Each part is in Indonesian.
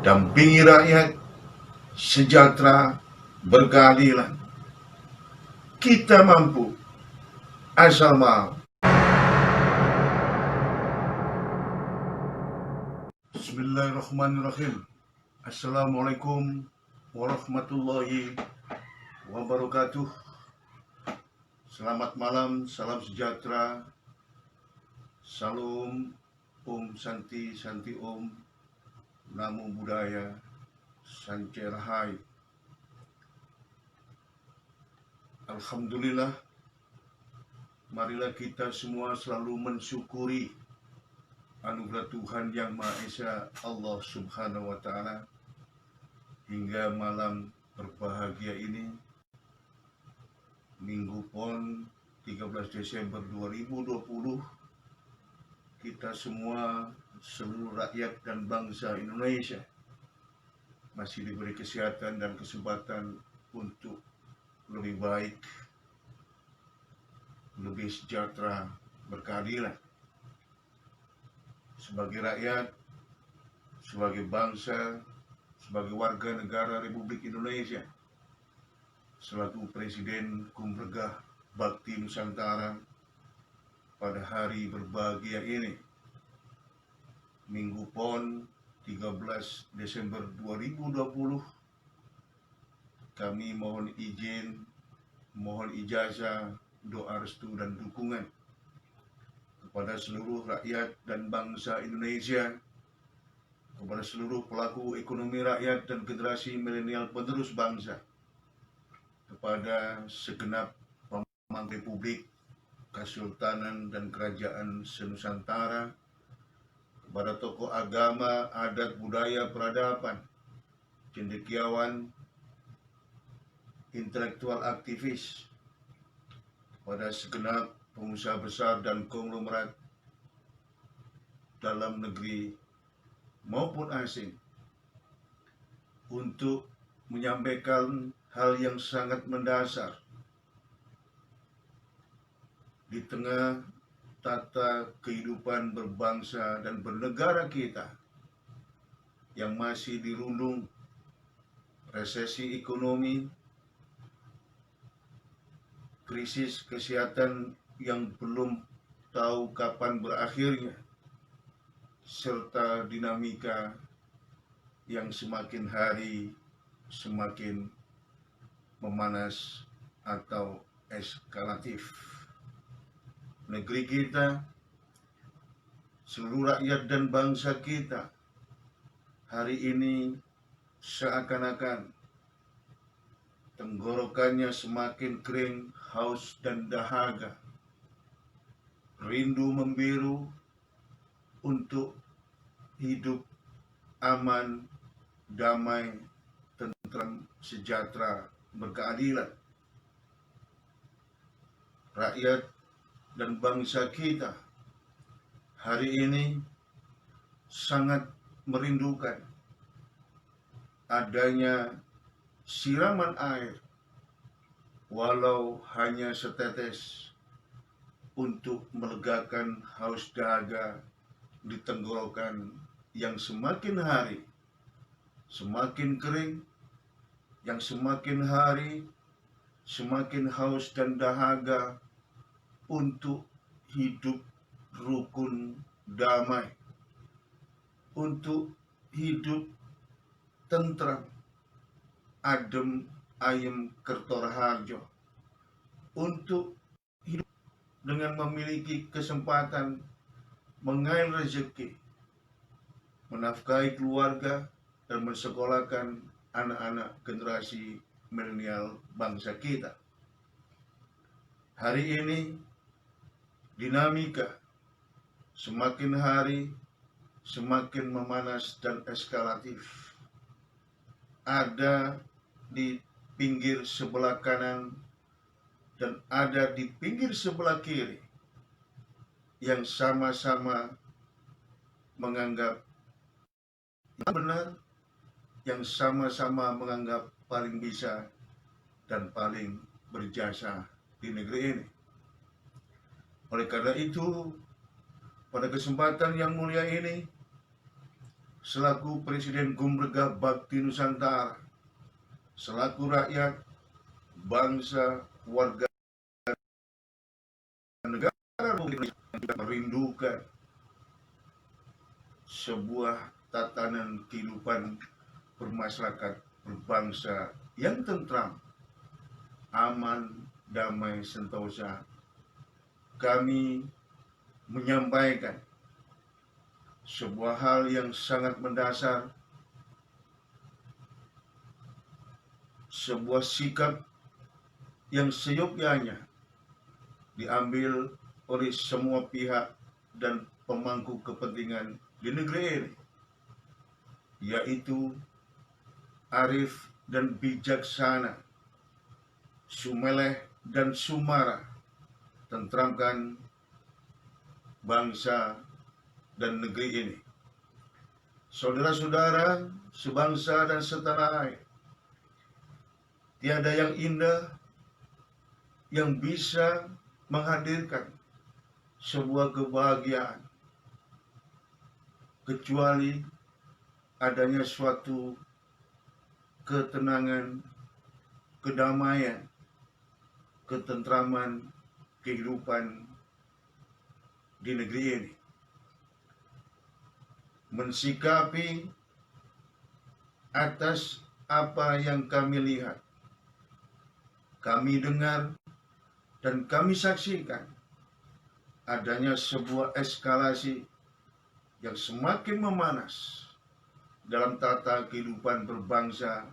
dampingi rakyat, sejahtera, berkeadilan. Kita mampu, asal mau. Bismillahirrahmanirrahim. Assalamualaikum warahmatullahi wabarakatuh. Selamat malam, salam sejahtera, salam, Santi, Santi Om, Namo Buddhaya, Sancai Rahayu. Alhamdulillah, marilah kita semua selalu mensyukuri anugerah Tuhan Yang Maha Esa, Allah Subhanahu wa Ta'ala, hingga malam berbahagia ini, Minggu Pon 13 Desember 2020, kita semua, seluruh rakyat dan bangsa Indonesia masih diberi kesehatan dan kesempatan untuk lebih baik, lebih sejahtera, berkeadilan. Sebagai rakyat, sebagai bangsa, sebagai warga negara Republik Indonesia, selaku Presiden Kumregah Bakti Nusantara, pada hari berbahagia ini, Minggu Pon 13 Desember 2020, kami mohon izin, mohon ijazah, doa restu dan dukungan kepada seluruh rakyat dan bangsa Indonesia, kepada seluruh pelaku ekonomi rakyat dan generasi milenial penerus bangsa, kepada segenap pemangku Republik, Kesultanan dan Kerajaan Senusantara, kepada tokoh agama, adat, budaya, peradaban, cendekiawan, intelektual aktivis, pada segenap pengusaha besar dan konglomerat dalam negeri maupun asing, untuk menyampaikan hal yang sangat mendasar di tengah tata kehidupan berbangsa dan bernegara kita yang masih dirundung resesi ekonomi, krisis kesehatan yang belum tahu kapan berakhirnya, serta dinamika yang semakin hari semakin memanas atau eskalatif. Negeri kita, seluruh rakyat dan bangsa kita hari ini seakan-akan tenggorokannya semakin kering, haus dan dahaga, rindu membiru untuk hidup aman, damai, tentram, sejahtera, berkeadilan. Rakyat dan bangsa kita hari ini sangat merindukan adanya siraman air, walau hanya setetes, untuk melegakan haus dahaga di tenggorokan yang semakin hari semakin kering, yang semakin hari semakin haus dan dahaga untuk hidup rukun damai, untuk hidup tentram, adem ayem kertoraharjo, untuk hidup dengan memiliki kesempatan mengail rezeki, menafkahi keluarga, dan mensekolahkan anak-anak generasi milenial bangsa kita. Hari ini dinamika semakin hari semakin memanas dan eskalatif. Ada di pinggir sebelah kanan dan ada di pinggir sebelah kiri yang sama-sama menganggap benar, yang sama-sama menganggap paling bisa dan paling berjasa di negeri ini. Oleh karena itu, pada kesempatan yang mulia ini, selaku Presiden Gumregah Bakti Nusantara, selaku rakyat, bangsa, warga negara Republik Indonesia merindukan sebuah tatanan kehidupan bermasyarakat, berbangsa yang tentram, aman, damai, sentosa. Kami menyampaikan sebuah hal yang sangat mendasar, sebuah sikap yang seyogyanya diambil oleh semua pihak dan pemangku kepentingan di negeri ini, yaitu arif dan bijaksana, sumeleh dan sumara, tentramkan bangsa dan negeri ini. Saudara-saudara sebangsa dan setanah air, tiada yang indah yang bisa menghadirkan sebuah kebahagiaan kecuali adanya suatu ketenangan, kedamaian, ketentraman kehidupan di negeri ini. Mensikapi atas apa yang kami lihat, kami dengar, dan kami saksikan adanya sebuah eskalasi yang semakin memanas dalam tata kehidupan berbangsa,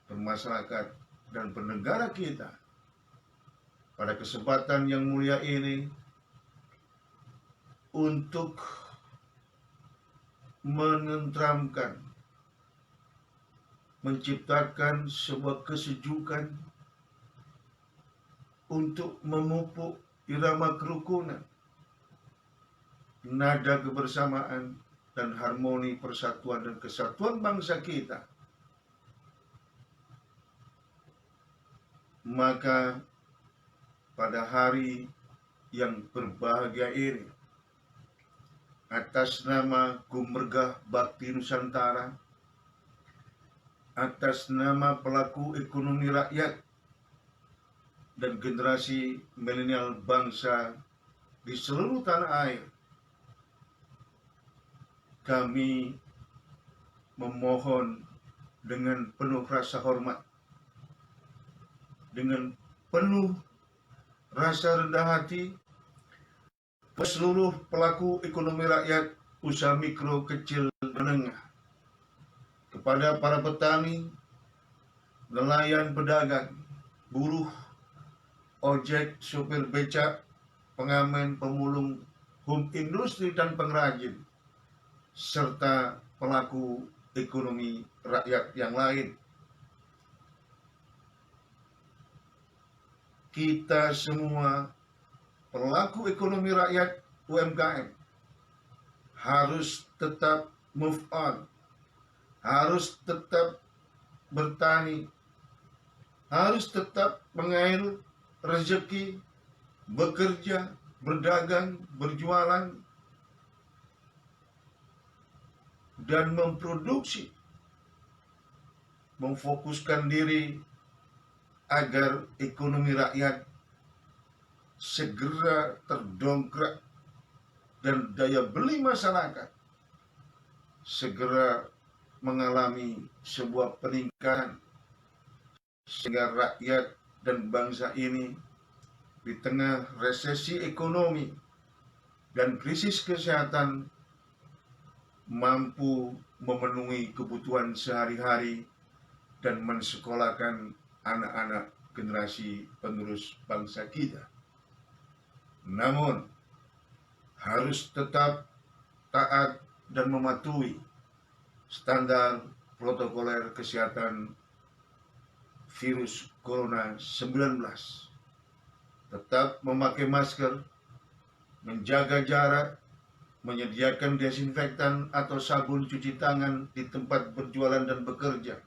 bermasyarakat, dan bernegara kita. Pada kesempatan yang mulia ini, untuk menenteramkan, menciptakan sebuah kesejukan, untuk memupuk irama kerukunan, nada kebersamaan, dan harmoni persatuan dan kesatuan bangsa kita. Maka pada hari yang berbahagia ini, atas nama Gumregah Bakti Nusantara, atas nama pelaku ekonomi rakyat dan generasi milenial bangsa di seluruh tanah air, kami memohon dengan penuh rasa hormat, dengan penuh rasa rendah hati, seluruh pelaku ekonomi rakyat, usaha mikro, kecil, menengah, kepada para petani, nelayan, pedagang, buruh, ojek, supir becak, pengamen, pemulung, home industri dan pengrajin, serta pelaku ekonomi rakyat yang lain. Kita semua pelaku ekonomi rakyat UMKM harus tetap move on, harus tetap bertani, harus tetap mengalir rezeki, bekerja, berdagang, berjualan, dan memproduksi, memfokuskan diri agar ekonomi rakyat segera terdongkrak dan daya beli masyarakat segera mengalami sebuah peningkatan, sehingga rakyat dan bangsa ini di tengah resesi ekonomi dan krisis kesehatan mampu memenuhi kebutuhan sehari-hari dan mensekolahkan anak-anak generasi penerus bangsa kita. Namun, harus tetap taat dan mematuhi standar protokoler kesehatan virus corona 19. Tetap memakai masker, menjaga jarak, menyediakan desinfektan atau sabun cuci tangan di tempat berjualan dan bekerja,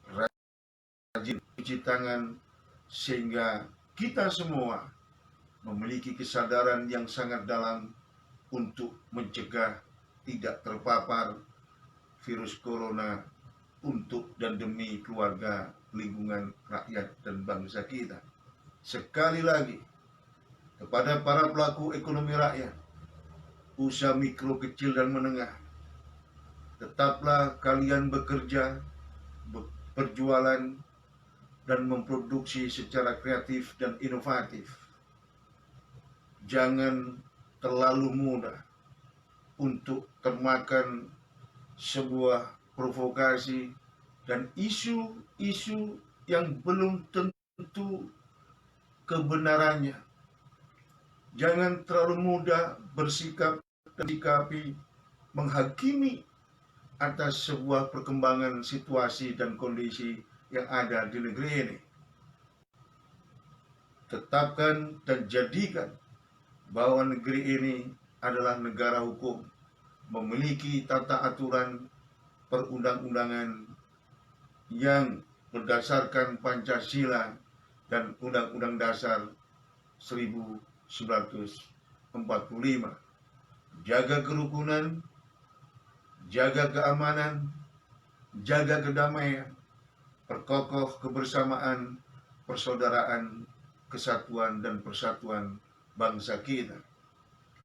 rajin cuci tangan, sehingga kita semua memiliki kesadaran yang sangat dalam untuk mencegah tidak terpapar virus corona untuk dan demi keluarga, lingkungan, rakyat, dan bangsa kita. Sekali lagi, kepada para pelaku ekonomi rakyat, usaha mikro, kecil, dan menengah, tetaplah kalian bekerja, berjualan, dan memproduksi secara kreatif dan inovatif. Jangan terlalu mudah untuk termakan sebuah provokasi dan isu-isu yang belum tentu kebenarannya. Jangan terlalu mudah bersikap dan sikapi menghakimi atas sebuah perkembangan situasi dan kondisi yang ada di negeri ini. Tetapkan dan jadikan bahwa negeri ini adalah negara hukum, memiliki tata aturan perundang-undangan yang berdasarkan Pancasila dan Undang-Undang Dasar 1945. Jaga kerukunan, jaga keamanan, jaga kedamaian, perkokoh kebersamaan, persaudaraan, kesatuan, dan persatuan bangsa kita.